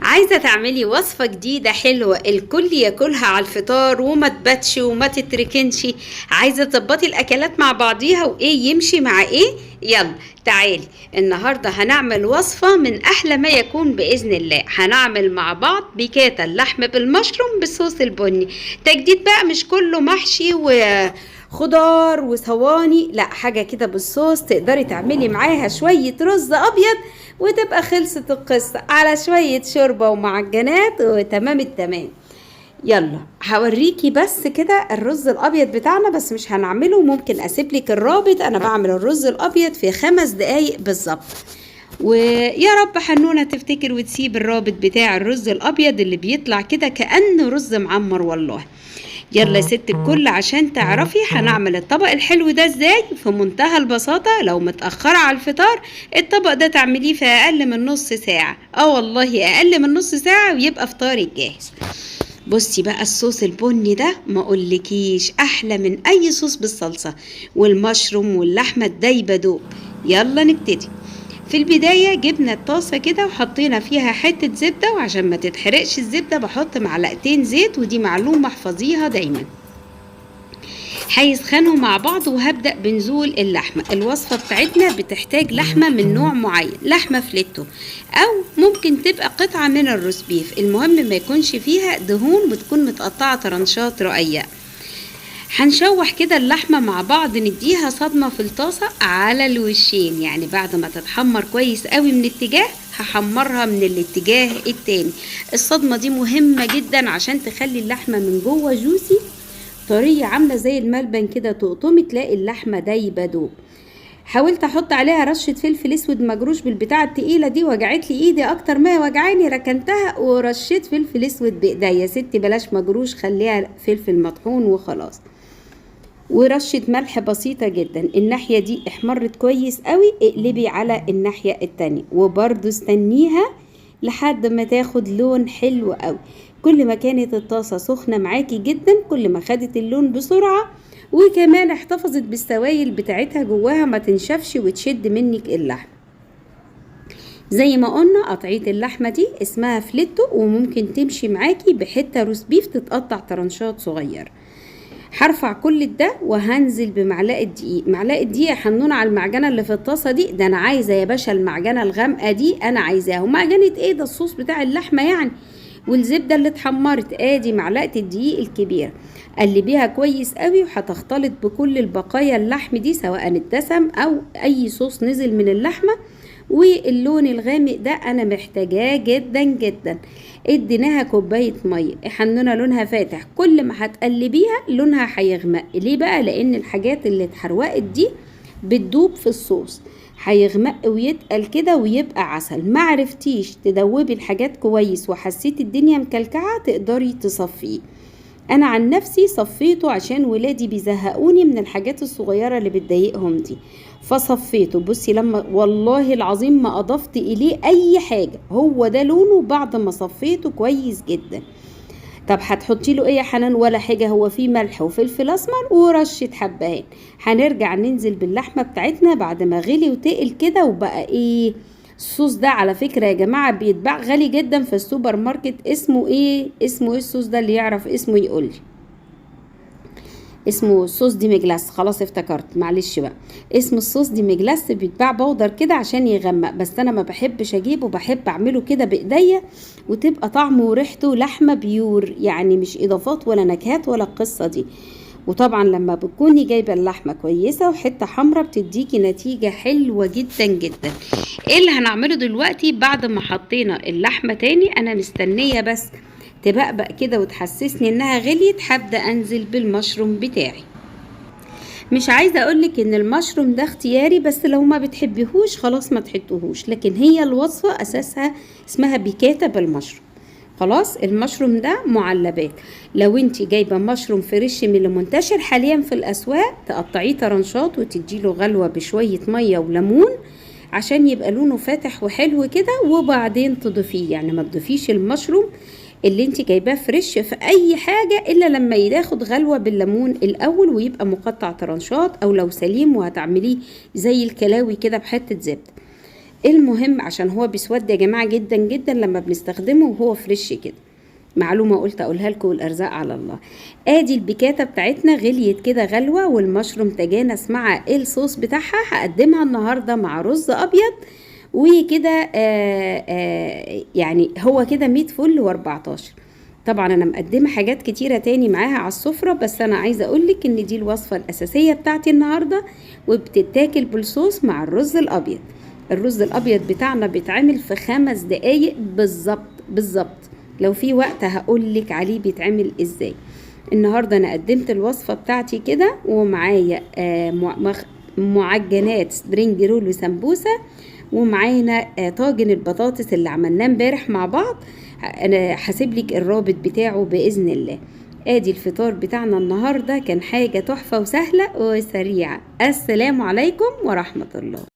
عايزة تعملي وصفة جديدة حلوة الكل ياكلها على الفطار وما تباتش وما تتركنش. عايزة تظبطي الأكلات مع بعضيها وإيه يمشي مع إيه. يلا تعالي. النهاردة هنعمل وصفة من أحلى ما يكون بإذن الله. هنعمل مع بعض بيكاتا اللحم بالمشروم بالصوص البني. تجديد بقى، مش كله محشي خضار وصواني، لا، حاجة كده بالصوص تقدري تعملي معاها شوية رز أبيض وتبقى خلصت القصة على شوية شوربة ومعجنات وتمام التمام. يلا هوريكي بس كده الرز الأبيض بتاعنا، بس مش هنعمله، ممكن أسيبلك الرابط. أنا بعمل الرز الأبيض في 5 دقايق بالظبط، ويا رب حنونة تفتكر وتسيب الرابط بتاع الرز الأبيض اللي بيطلع كده كأنه رز معمر والله. يلا يا ست الكل، عشان تعرفي هنعمل الطبق الحلو ده ازاي في منتهى البساطة. لو متأخرة على الفطار الطبق ده تعمليه في أقل من نص ساعة، والله أقل من نص ساعة ويبقى فطارك جاهز. بصي بقى الصوص البني ده ما اقولكيش احلى من اي صوص بالصلصة والمشروم واللحمة الدايبة دوب. يلا نبتدي. في البداية جبنا الطاسة كده وحطينا فيها حتة زبدة، وعشان ما تتحرقش الزبدة بحط معلقتين زيت، ودي معلومة احفظيها دايما. هيسخنوا مع بعض وهبدأ بنزول اللحمة. الوصفة بتاعتنا بتحتاج لحمة من نوع معين، لحمة فليتو أو ممكن تبقى قطعة من الروز بيف، المهم ما يكونش فيها دهون وتكون متقطعة طرنشات رقيقة. هنشوح كده اللحمة مع بعض، نديها صدمة في الطاسة على الوشين، يعني بعد ما تتحمر كويس قوي من اتجاه هحمرها من الاتجاه التاني. الصدمة دي مهمة جدا عشان تخلي اللحمة من جوه جوسي طرية عاملة زي الملبن كده، تقطمي تلاقي اللحمة دايبة دوب. حاولت احط عليها رشة فلفل اسود مجروش بالبتاعة التقيلة دي، وجعت لي ايدي اكتر ما وجعاني، ركنتها ورشيت فلفل اسود بايديا. يا ستي بلاش مجروش، خليها فلفل مطحون وخلاص. ورشة ملح بسيطة جدا. الناحية دي احمرت كويس قوي، اقلبي على الناحية التانية وبرضو استنيها لحد ما تاخد لون حلو قوي. كل ما كانت الطاسة سخنة معاكي جدا كل ما خدت اللون بسرعة، وكمان احتفظت بالسوائل بتاعتها جواها ما تنشفش وتشد منك اللحم. زي ما قلنا قطعية اللحمة دي اسمها فليتو، وممكن تمشي معاكي بحتة روز بيف تتقطع طرنشات صغير. هرفع كل ده وهنزل بمعلقة دقيق. معلقة دقيق حنون على المعجنة اللي في الطاسة دي. ده انا عايزة يا باشا المعجنة الغامقة دي، انا عايزاها. ومعجنة ايه؟ ده الصوص بتاع اللحمة يعني. والزبدة اللي اتحمرت، ادي معلقة الدقيق الكبيرة. قلبيها كويس قوي وهتختلط بكل البقايا اللحم دي، سواء الدسم او اي صوص نزل من اللحمة. واللون الغامق ده انا محتاجاه جدا جدا. اديناها كوباية مية، حنونة لونها فاتح. كل ما هتقلبيها لونها هيغمق. ليه بقى؟ لان الحاجات اللي اتحرقت دي بتدوب في الصوص، هيغمق ويتقل كده ويبقى عسل. ما عرفتيش تدوبي الحاجات كويس وحسيت الدنيا مكلكعة تقدري تصفيه. انا عن نفسي صفيته عشان ولادي بيزهقوني من الحاجات الصغيرة اللي بتضايقهم دي، فصفيته. بصي لما والله العظيم ما اضفت اليه اي حاجة، هو ده لونه بعد ما صفيته كويس جدا. طب هتحطي له ايه يا حنان؟ ولا حاجه، هو فيه ملح وفلفل اسمر ورشه حبهان. هنرجع ننزل باللحمه بتاعتنا بعد ما غلي وتقل كده وبقى ايه. الصوص ده على فكره يا جماعه بيتباع غالي جدا في السوبر ماركت. اسمه ايه الصوص ده؟ اللي يعرف اسمه يقولي. اسمه صوص دي مجلاس. خلاص افتكرت، معلش بقى. اسم الصوص دي مجلاس، بيتباع بودر كده عشان يغمق، بس انا ما بحبش اجيبه، بحب اعمله كده بايديا وتبقى طعمه وريحته لحمه بيور، يعني مش اضافات ولا نكهات ولا القصه دي. وطبعا لما بتكوني جايبه اللحمه كويسه وحته حمرا بتديكي نتيجه حلوه جدا جدا. ايه اللي هنعمله دلوقتي بعد ما حطينا اللحمه تاني؟ انا مستنيه بس تبقبق كده وتحسسني انها غليت، هبدأ انزل بالمشروم بتاعي. مش عايزة اقولك ان المشروم ده اختياري، بس لو ما بتحبيهوش خلاص ما تحطوهوش، لكن هي الوصفة اساسها اسمها بيكاتا بالمشروم. خلاص المشروم ده معلبات. لو انت جايبه مشروم فريش من اللي منتشر حاليا في الاسواق تقطعيه طرنشات وتديله غلوه بشويه ميه وليمون عشان يبقى لونه فاتح وحلو كده، وبعدين تضيفيه. يعني ما تضيفيش المشروم اللي انت جايباه فريش في اي حاجة الا لما ياخد غلوة بالليمون الاول ويبقى مقطع طرنشات، او لو سليم وهتعمليه زي الكلاوي كده بحتة زبدة. المهم عشان هو بيسود يا جماعة جدا جدا لما بنستخدمه وهو فريش كده. معلومة قلت اقولها لكم، والارزاق على الله. ادي البيكاتا بتاعتنا غليت كده غلوة، والمشروم تجانس مع الصوص بتاعها. هقدمها النهاردة مع رز ابيض وكده. يعني هو كده 100 فل و14. طبعا انا مقدمة حاجات كتيرة تاني معاها على السفرة، بس انا عايزة اقولك ان دي الوصفة الاساسية بتاعتي النهاردة، وبتتاكل بالصوص مع الرز الابيض. الرز الابيض بتاعنا بيتعمل في 5 دقايق بالظبط. لو في وقت هقولك عليه بيتعمل ازاي. النهاردة انا قدمت الوصفة بتاعتي كده، ومعايا معجنات سبرينج رول وسمبوسة، ومعانا طاجن البطاطس اللي عملناه امبارح مع بعض. انا هسيبلك الرابط بتاعه باذن الله. ادي الفطار بتاعنا النهارده، كان حاجة تحفة وسهلة وسريعة. السلام عليكم ورحمة الله.